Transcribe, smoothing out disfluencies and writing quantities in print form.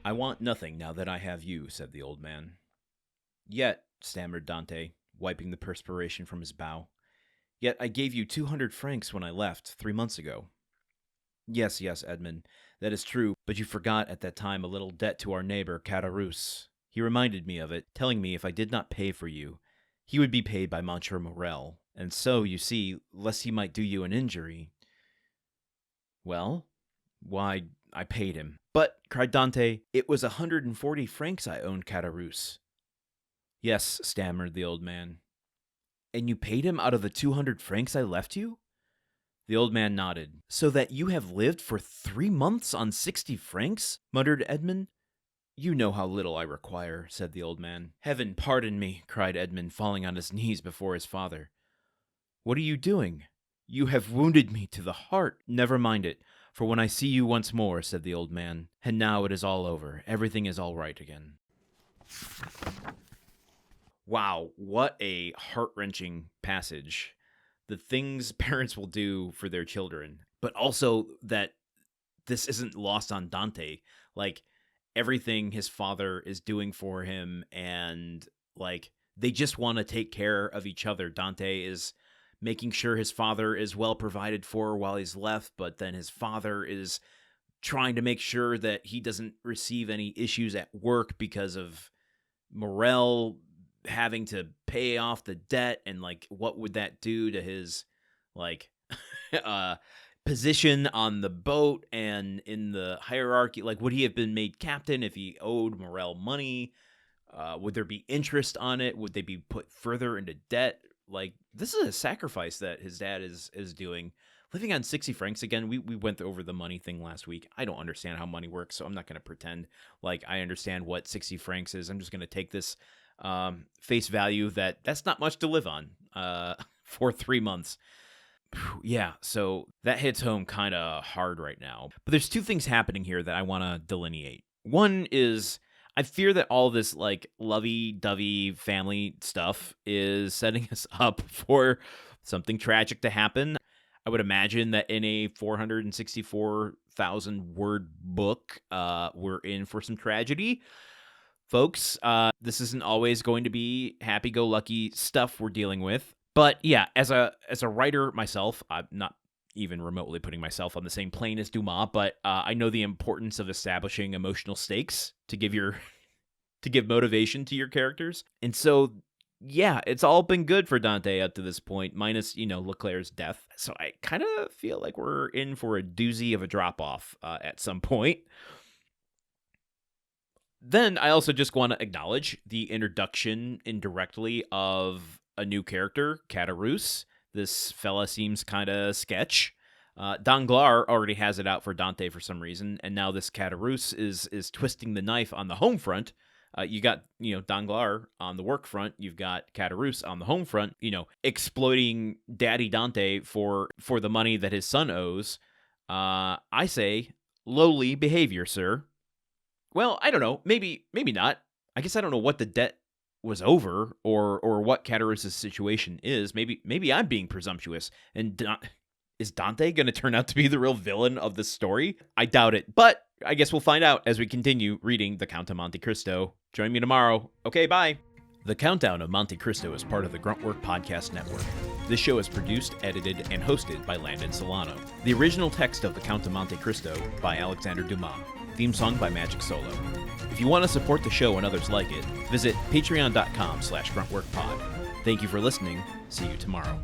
"I want nothing now that I have you," said the old man. "Yet," stammered Dante, wiping the perspiration from his bow, "yet I gave you 200 francs when I left 3 months ago." Yes, Edmond, that is true, but you forgot at that time a little debt to our neighbor Caderousse. He reminded me of it, telling me if I did not pay for you, he would be paid by Monsieur Morel, and so, you see, lest he might do you an injury—" "Well, why, I paid him." "But," cried Dante, "it was 140 francs I owed Caderousse." "Yes," stammered the old man. "And you paid him out of the 200 francs I left you?" The old man nodded. "So that you have lived for 3 months on 60 francs?" muttered Edmond. "You know how little I require," said the old man. "Heaven pardon me," cried Edmond, falling on his knees before his father. "What are you doing? You have wounded me to the heart." "Never mind it, for when I see you once more," said the old man, "and now it is all over. Everything is all right again." Wow, what a heart-wrenching passage. The things parents will do for their children, but also that this isn't lost on Dante. Like, everything his father is doing for him, and, like, they just want to take care of each other. Dante is making sure his father is well provided for while he's left, but then his father is trying to make sure that he doesn't receive any issues at work because of Morel having to pay off the debt, and like what would that do to his like position on the boat and in the hierarchy? Like, would he have been made captain if he owed Morel money? Would there be interest on it? Would they be put further into debt? Like, this is a sacrifice that his dad is doing. Living on 60 francs again, we went over the money thing last week. I don't understand how money works, so I'm not going to pretend like I understand what 60 francs is. I'm just going to take this face value that's not much to live on for 3 months. Yeah, so that hits home kind of hard right now. But there's two things happening here that I want to delineate. One is I fear that all this like lovey-dovey family stuff is setting us up for something tragic to happen. I would imagine that in a 464,000 word book, we're in for some tragedy. Folks, this isn't always going to be happy-go-lucky stuff we're dealing with. But yeah, as a writer myself, I'm not even remotely putting myself on the same plane as Dumas, but I know the importance of establishing emotional stakes to give motivation to your characters. And so, yeah, it's all been good for Dante up to this point, minus, Leclerc's death. So I kind of feel like we're in for a doozy of a drop-off at some point. Then I also just want to acknowledge the introduction indirectly of a new character, Caderousse. This fella seems kind of sketch. Danglars already has it out for Dante for some reason, and now this Caderousse is twisting the knife on the home front. You got, Danglars on the work front. You've got Caderousse on the home front, exploiting Daddy Dante for the money that his son owes. I say, lowly behavior, sir. Well, I don't know. Maybe not. I guess I don't know what the debt was over or what Caderousse's situation is. Maybe I'm being presumptuous. And is Dante going to turn out to be the real villain of this story? I doubt it. But I guess we'll find out as we continue reading The Count of Monte Cristo. Join me tomorrow. Okay, bye. The Countdown of Monte Cristo is part of the Gruntwork Podcast Network. This show is produced, edited, and hosted by Landon Solano. The original text of The Count of Monte Cristo by Alexander Dumas. Theme song by Magic Solo. If you want to support the show and others like it, visit patreon.com/gruntworkpod. Thank you for listening. See you tomorrow.